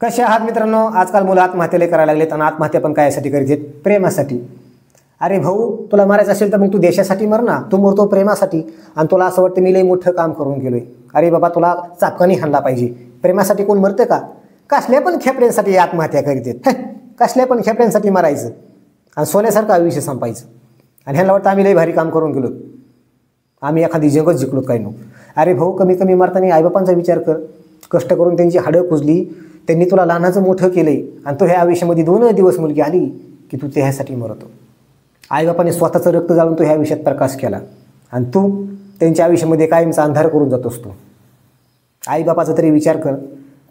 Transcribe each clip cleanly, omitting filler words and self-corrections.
कसे आहात मित्रांनो? आजकाल मुलं आत्महत्या करायला लागलेत आणि आत्महत्या पण कायसाठी करतात? प्रेमासाठी. अरे भाऊ, तुला मारायचं असेल तर मग तू देशासाठी मर ना. तू मरतो प्रेमासाठी आणि तुला असं वाटतं मी लई मोठं काम करून गेलोय. अरे बाबा, तुला चापकानी हाणला पाहिजे. प्रेमासाठी कोण मरतं का? कसल्या पण खेपड्यांसाठी आत्महत्या करीत. कसल्या पण खेपड्यांसाठी मरायचं आणि सोन्यासारखं आयुष्य संपायचं. आणि ह्यांना वाटतं आम्ही लई भारी काम करून गेलो, आम्ही एखादी जगच जिंकलो काय नो. अरे भाऊ, कमी कमी मारताना आईबापांचा विचार कर. कष्ट करून त्यांची हाडं कुजली, त्यांनी तुला लहानाचं मोठं केलंय आणि तो ह्या आयुष्यामध्ये 2 दिवस मुलगी आली की तू त्यासाठी मरतो. आईबापाने स्वतःचं रक्त जाळून तो ह्या आयुष्यात प्रकाश केला आणि तू त्यांच्या आयुष्यामध्ये कायमचा अंधार करून जातोस. तू आईबापाचा तरी विचार कर.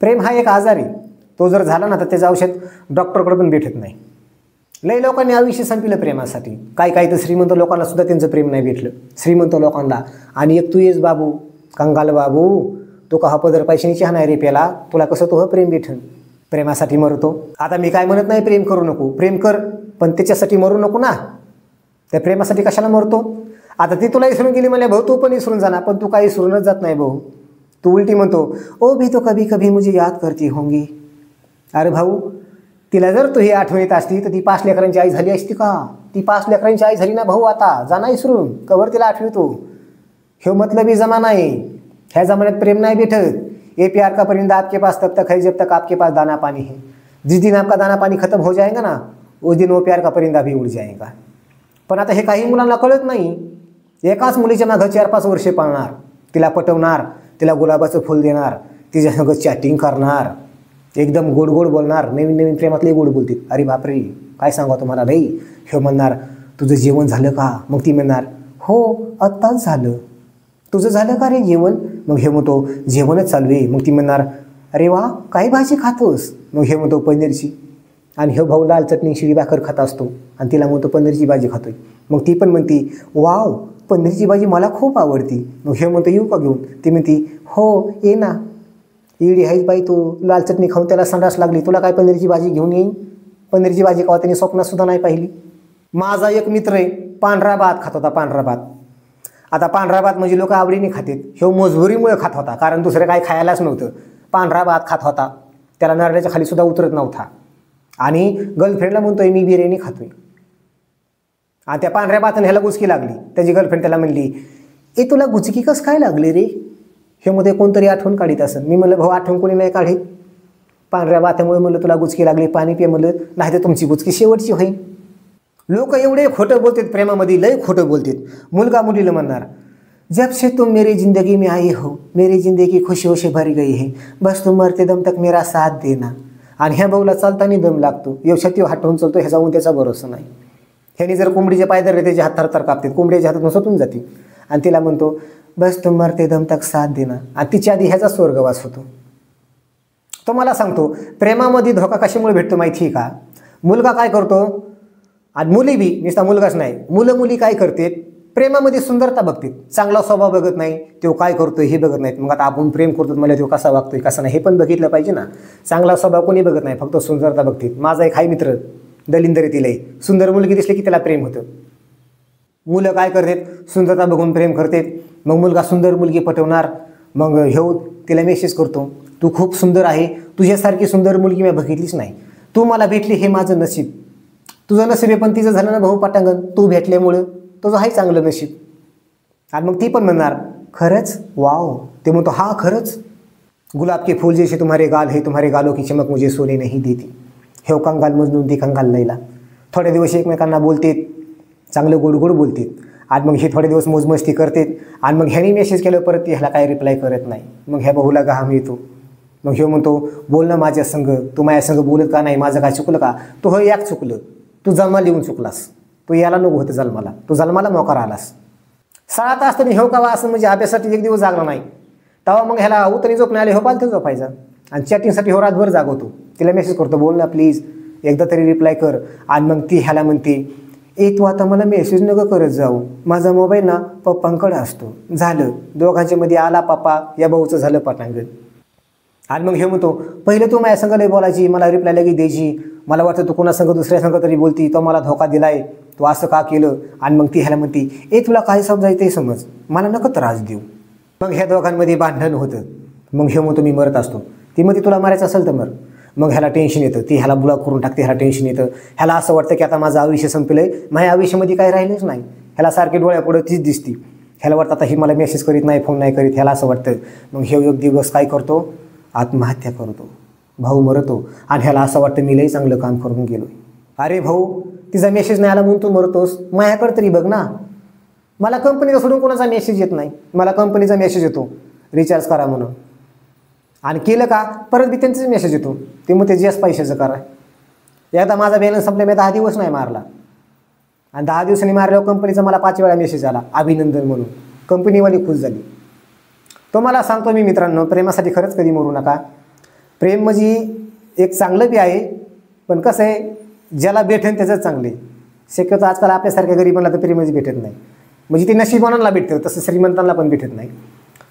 प्रेम हा एक आजार आहे. तो जर झाला ना तर त्याचं औषध डॉक्टरकडे पण भेटत नाही. लई लोकांनी आयुष्य संपलं प्रेमासाठी. काही तर श्रीमंत लोकांना सुद्धा त्यांचं प्रेम नाही भेटलं. श्रीमंत लोकांना. आणि एक तू येस बाबू, कंगाल बाबू, तो का हा पदर पैशांची हाणाय रे पेला, तुला कसं तो प्रेम भेटन? प्रेमासाठी मरतो. आता मी काय म्हणत नाही प्रेम करू नको, प्रेम कर, पण त्याच्यासाठी मरू नको ना. त्या प्रेमासाठी कशाला मरतो? आता ती तुला विसरून गेली म्हणजे भाऊ तू पण विसरून जाणार, पण तू काही विसरूनच जात नाही भाऊ. तू उलटी म्हणतो ओ भी तो कभी कभी मुझे याद करती होंगी. अरे भाऊ, तिला जर तू ही आठवण येत असती तर ती 5 लेकरांची आई झाली असती का? ती 5 लेकरांची आई झाली ना भाऊ. आता जाना विसरून, कवर तिला आठवतो. हे मतलबी जमाना आहे. ह्या जमान्यात प्रेम नाही भेटत. ये प्यार का परिंदा आपके पास तब तक है जब तक आपके पास दाना पानी है. जिस दिन आपका दाना पानी खत्म हो जाएगा ना, उस दिन वो प्यार का परिंदा भी उड़ जाएगा. पण आता हे काही मुलांना कळत नाही. एकाच मुलीच्या मागं 4-5 वर्षे पाळणार, तिला पटवणार, तिला गुलाबाचं फुल देणार, तिच्या संग चॅटिंग करणार, एकदम गोड गोड बोलणार. नवीन नवीन प्रेमातले गोड बोलतील. अरे बापरे, काय सांगा तुम्हाला बाई. हे म्हणणार तुझं जेवण झालं का? मग ती म्हणणार हो आत्ताच झालं. तुझं झालं का रे जेवण? मग हे म्हणतो जेवणच चालू आहे. मग ती म्हणणार अरे वा, काय भाजी खातोस? मग हे म्हणतो पनीरची. आणि हे भाऊ लाल चटणी शिळी भाकर खात असतो आणि तिला म्हणतो पनीरची भाजी खातोय. मग ती पण म्हणती वाव, पनीरची भाजी मला खूप आवडती. मग हे म्हणतो येऊ का घेऊन? ती म्हणती हो ये ना. इडी हाईच बाई, तू लाल चटणी खाऊन त्याला संडास लागली, तुला काय पनीरची भाजी घेऊन येईन? पनीरची भाजी खावा त्यांनी स्वप्नातसुद्धा नाही पाहिली. माझा एक मित्र आहे, पांढरा भात खात होता. पांढरा भात. आता पांढरा भात म्हणजे लोक आवडीने खातात. हे मजबुरीमुळे खात होता, कारण दुसरं काय खायलाच नव्हतं. पांढरा भात खात होता. त्याला नारळाच्या खाली सुद्धा उतरत नव्हता. आणि गर्लफ्रेंडला म्हणतोय मी बिर्याणी खातोय. आणि त्या पांढऱ्या भाताने ह्याला गुचकी लागली. त्याची गर्लफ्रेंड त्याला म्हणली ए तुला गुचकी कसं काय लागली रे? हे मध्ये कोणतरी आठवण काढीत असं. मी म्हणलं भाऊ आठवण कोणी नाही काढीत. पांढऱ्या भातामुळे म्हणलं तुला गुचकी लागली, पाणी पे म्हणलं, नाही तर तुमची गुचकी शेवटची होईल. लोक एवढे खोटं बोलतात प्रेमामध्ये, लय खोटं बोलतात. मुलगा मुलीला म्हणणार जब से तुम मेरी जिंदगी में आई हो मेरी जिंदगी खुशियों से भरी गई है, बस तुम मरते दम तक मेरा साथ देना. आणि ह्या भाऊला चालताना दम लागतो. येवशाती हटवून चालतो, ह्याचा त्याचा भरोसा नाही. ह्याने जर कोंबडीचे पाय धरले त्याचे हात थरथर कापतात, कोंबडीच्या हातातून सुटून जाते. आणि तिला म्हणतो बस तुम मरते दम तक साथ देना. आणि तिच्या आधी ह्याचा स्वर्गवास होतो. तो मला सांगतो प्रेमामध्ये धोका कशामुळे भेटतो माहिती आहे का? मुलगा काय करतो आणि मुली बी, नुसता मुलगाच नाही, मुलं मुली काय करतात प्रेमामध्ये सुंदरता बघतात, चांगला स्वभाव बघत नाही, तो काय करतोय हे बघत नाहीत. मग आता आपण प्रेम करतो मला तो कसा वागतोय कसा नाही हे पण बघितलं पाहिजे ना. चांगला स्वभाव कोणी बघत नाही, फक्त सुंदरता बघतात. माझा एक हाय मित्र दलिंदर येथील, सुंदर मुलगी दिसली की त्याला प्रेम होतं. मुलं काय करतात, सुंदरता बघून प्रेम करतात. मग मुलगा सुंदर मुलगी पटवणार, मग हे तिला मेसेज करतो तू खूप सुंदर आहे, तुझ्यासारखी सुंदर मुलगी मी बघितलीच नाही, तू मला भेटली हे माझं नशीब. तुझं नशीब आहे पण तिचं झालं ना भाऊ पटांगण, तू भेटल्यामुळं तुझं आहे चांगलं नशीब. आणि मग ती पण म्हणणार खरंच वाव. ते म्हणतो हा खरंच. गुलाब के फूल जैसे तुम्हारे गाल है, तुम्हारे गालों की चमक मुझे सोने नहीं देती. हे कंगाल मजनून ती कंगाल लैला. थोडे दिवस एकमेकांना बोलतात, चांगलं गोड गोड बोलतात. आणि मग हे थोडे दिवस मोजमस्ती करतात. आणि मग ह्यानी मेसेज केलं परत ती ह्याला काही रिप्लाय करत नाही. मग ह्या भाऊला घाम येतो. मग हे म्हणतो बोल ना माझ्या संग, तू माझ्या संग बोलत का नाही, माझं काय चुकलं का? तू हो याक चुकलं, तू जन्माला येऊन चुकलास, तू याला नको होतं जन्माला, तू जन्माला मोकार आलास. 6 तास तरी हो का असं म्हणजे अभ्यासासाठी एक दिवस जागला नाही तेव्हा मग ह्याला उतरी झोप नाही आली, हो पालतं झोपायचा. आणि चॅटिंगसाठी हो रातभर जागवतो. तिला मेसेज करतो बोल ना प्लीज, एकदा तरी रिप्लाय कर. आणि मग ती ह्याला म्हणते ए तू आता मला मेसेज नको करत जाऊ, माझा मोबाईल ना पप्पांकडे असतो. झालं दोघांच्या मध्ये आला पप्पा, या भाऊचं झालं पटांगण. आणि मग हे म्हणतो पहिलं तू माझ्या संग लय बोलायची, मला रिप्लाय लगेच द्यायची, मला वाटतं तू कोणा संग दुसऱ्या संग तरी बोलती, तो मला धोका दिलाय, तू असं का केलं? आणि मग ती ह्याला म्हणती ए तुला काय समजायचं ते समज, मला नको त्रास देऊ. मग ह्या दोघांमध्ये भांडण होतं. मग हे म्हणतो मी मरत असतो. ती म्हणते तुला मारायचं असेल तर मर. मग ह्याला टेन्शन येतं, ती ह्याला ब्लॉक करून टाकते, ह्याला टेन्शन येतं, ह्याला असं वाटतं की आता माझं आयुष्य संपलं आहे, माझ्या आयुष्यामध्ये काही राहिलंच नाही, ह्याला सारखी डोळ्यापुढं तीच दिसती, ह्याला वाटतं आता ही मला मेसेज करीत नाही, फोन नाही करीत, ह्याला असं वाटतं. मग हे एक दिवस काय करतो, आत्महत्या करतो, भाऊ मरतो. आणि ह्याला असं वाटतं मी लई चांगलं काम करून गेलो. अरे भाऊ, तिचा मेसेज नाही आला म्हणून तू मरतोस, माझ्याकडे तरी बघ ना. मला कंपनीचा सोडून कोणाचा मेसेज येत नाही, मला कंपनीचा मेसेज येतो रिचार्ज करा म्हणून. आणि केलं का परत बी त्यांचाच मेसेज येतो, ते मग ते जास्त पैशाचं करा. एकदा माझा बॅलन्स संपला, मी 10 दिवस नाही मारला, आणि 10 दिवसांनी मारल्यावर कंपनीचा मला 5 वेळा मेसेज आला अभिनंदन म्हणून. कंपनीवाली खुश झाली. तो मला सांगतो मी मित्रांनो, प्रेमासाठी खरंच कधी मरू नका. प्रेम म्हणजे एक चांगलं बी आहे, पण कसं आहे ज्याला भेटेन त्याचंच चांगले. शक्यतो आजकाल आपल्यासारख्या गरीबांना तर प्रेमच भेटत नाही, म्हणजे ते नशिबानाला भेटतं, तसं श्रीमंतांना पण भेटत नाही.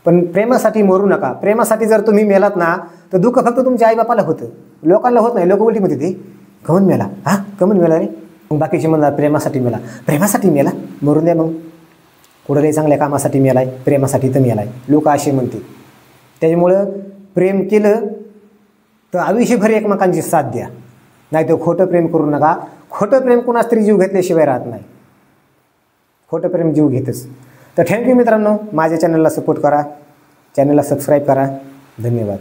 पण प्रेमासाठी मरू नका. प्रेमासाठी जर तुम्ही मेलात ना तर दुःख फक्त तुमच्या आईबापाला होतं, लोकांना होत नाही. लोक उलटी म्हणते ते कमन मेला, हां कमन मेला रे. मग बाकीचे म्हणतात प्रेमासाठी मेला, प्रेमासाठी मेला, मरून द्या मग. कुठलंही चांगल्या कामासाठी मेलाय, प्रेमासाठी तर मेलाय, लोक असे म्हणते. त्याच्यामुळं प्रेम केलं तर आयुष्यभर एकमेकांची साथ द्या, नाही तर खोटं प्रेम करू नका. खोटं प्रेम कोणाच तरी जीव घेतल्याशिवाय राहत नाही, खोटं प्रेम जीव घेतच. तर थँक्यू मित्रांनो, माझ्या चॅनलला सपोर्ट करा, चॅनलला सबस्क्राईब करा. धन्यवाद.